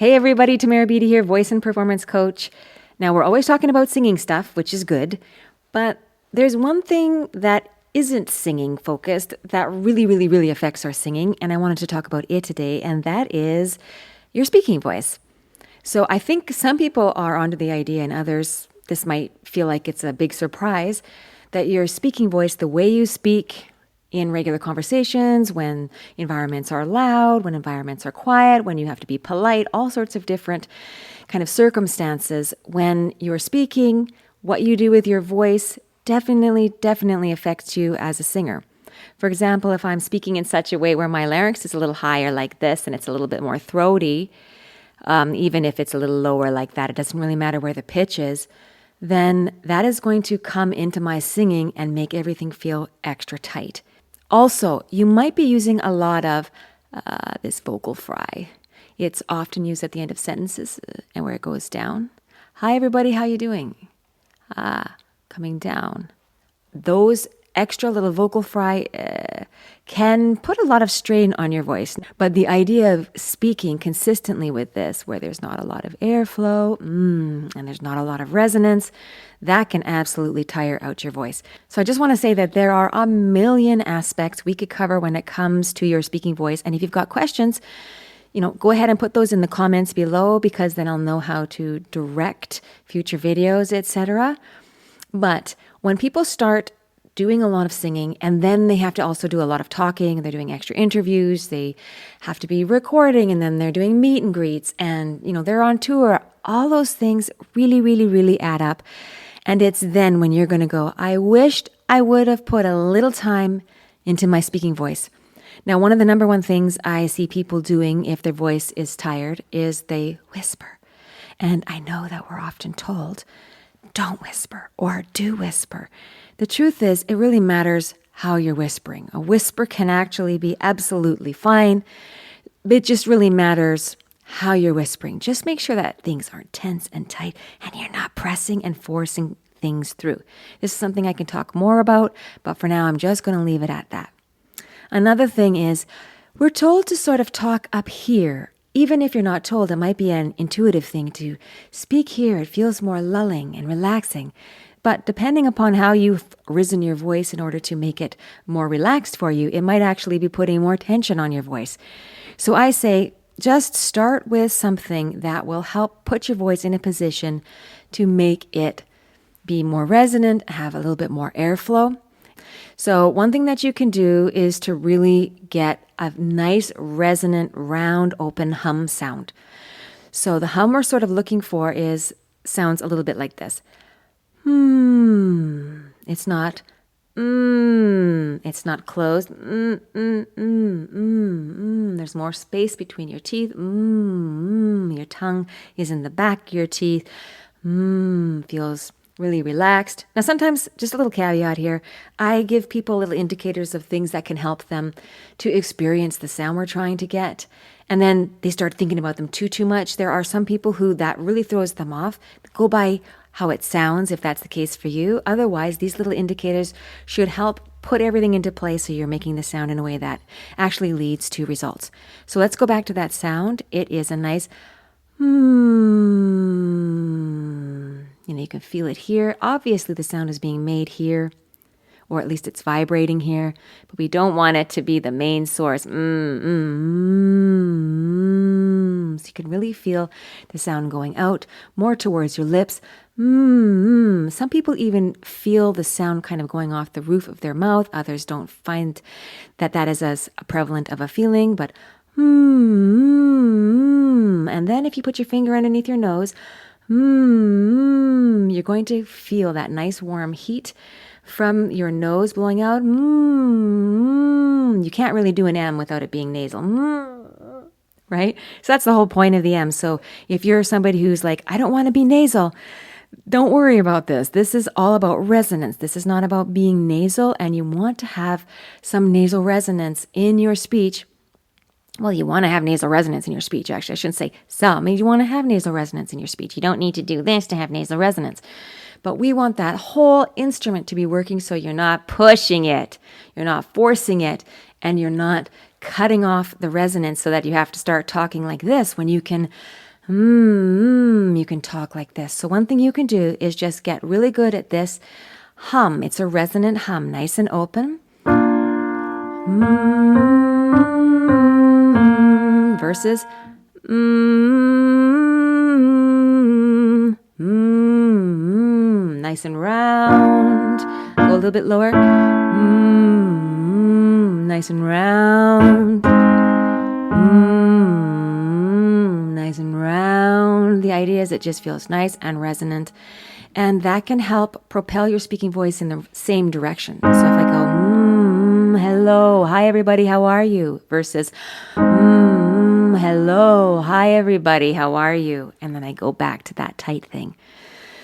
Hey everybody, Tamara Beatty here, voice and performance coach. Now we're always talking about singing stuff, which is good, but there's one thing that isn't singing focused that really affects our singing, and I wanted to talk about it today, and that is your speaking voice. So I think some people are onto the idea, and others, this might feel like it's a big surprise, that your speaking voice, the way you speak in regular conversations, when environments are loud, when environments are quiet, when you have to be polite, all sorts of different kind of circumstances. When you're speaking, what you do with your voice definitely affects you as a singer. For example, if I'm speaking in such a way where my larynx is a little higher like this and it's a little bit more throaty, even if it's a little lower like that, it doesn't really matter where the pitch is, then that is going to come into my singing and make everything feel extra tight. Also, you might be using a lot of this vocal fry. It's often used at the end of sentences and where it goes down. Hi, everybody. How you doing? Coming down. Those extra little vocal fry can put a lot of strain on your voice. But the idea of speaking consistently with this, where there's not a lot of airflow and there's not a lot of resonance, that can absolutely tire out your voice. So I just want to say that there are a million aspects we could cover when it comes to your speaking voice. And if you've got questions, go ahead and put those in the comments below, because then I'll know how to direct future videos, etc. But when people start doing a lot of singing, and then they have to also do a lot of talking, they're doing extra interviews, they have to be recording, and then they're doing meet and greets, and they're on tour, all those things really add up. And it's then when you're going to go, I wished I would have put a little time into my speaking voice. Now, one of the number one things I see people doing if their voice is tired is they whisper. And I know that we're often told, don't whisper or do whisper. The truth is, it really matters how you're whispering. A whisper can actually be absolutely fine. It just really matters how you're whispering. Just make sure that things aren't tense and tight and you're not pressing and forcing things through. This is something I can talk more about, but for now, I'm just going to leave it at that. Another thing is, we're told to sort of talk up here. Even if you're not told, it might be an intuitive thing to speak here. It feels more lulling and relaxing. But depending upon how you've risen your voice in order to make it more relaxed for you, it might actually be putting more tension on your voice. So I say, just start with something that will help put your voice in a position to make it be more resonant, have a little bit more airflow. So one thing that you can do is to really get a nice, resonant, round, open hum sound. So the hum we're sort of looking for sounds a little bit like this. It's not it's not closed. There's more space between your teeth. Your tongue is in the back of your teeth. Feels really relaxed. Now, sometimes, just a little caveat here, I give people little indicators of things that can help them to experience the sound we're trying to get. And then they start thinking about them too much. There are some people who that really throws them off. Go by how it sounds, if that's the case for you. Otherwise, these little indicators should help put everything into place so you're making the sound in a way that actually leads to results. So let's go back to that sound. It is a nice you can feel it here. Obviously, the sound is being made here, or at least it's vibrating here, but we don't want it to be the main source. So you can really feel the sound going out more towards your lips. Some people even feel the sound kind of going off the roof of their mouth. Others don't find that is as prevalent of a feeling, but and then if you put your finger underneath your nose, you're going to feel that nice warm heat from your nose blowing out. You can't really do an M without it being nasal. Right? So that's the whole point of the M. So if you're somebody who's like, I don't want to be nasal, don't worry about this. This is all about resonance. This is not about being nasal, and you want to have some nasal resonance in your speech. Well, you want to have nasal resonance in your speech, actually. I shouldn't say some. You want to have nasal resonance in your speech. You don't need to do this to have nasal resonance. But we want that whole instrument to be working so you're not pushing it, you're not forcing it, and you're not cutting off the resonance so that you have to start talking like this when you can You can talk like this. So one thing you can do is just get really good at this hum. It's a resonant hum, nice and open. Versus nice and round. Go a little bit lower. Nice and round. Nice and round. The idea is it just feels nice and resonant. And that can help propel your speaking voice in the same direction. So if I go, hello, hi everybody, how are you? Versus, hello, hi everybody, how are you? And then I go back to that tight thing.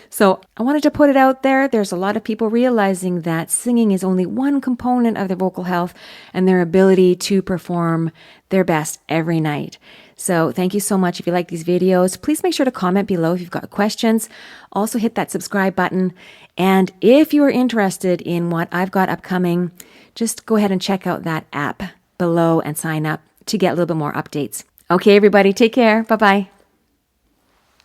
So I wanted to put it out there. There's a lot of people realizing that singing is only one component of their vocal health and their ability to perform their best every night. So thank you so much. If you like these videos, please make sure to comment below if you've got questions. Also hit that subscribe button. And if you are interested in what I've got upcoming, just go ahead and check out that app below and sign up to get a little bit more updates. Okay, everybody, take care. Bye-bye.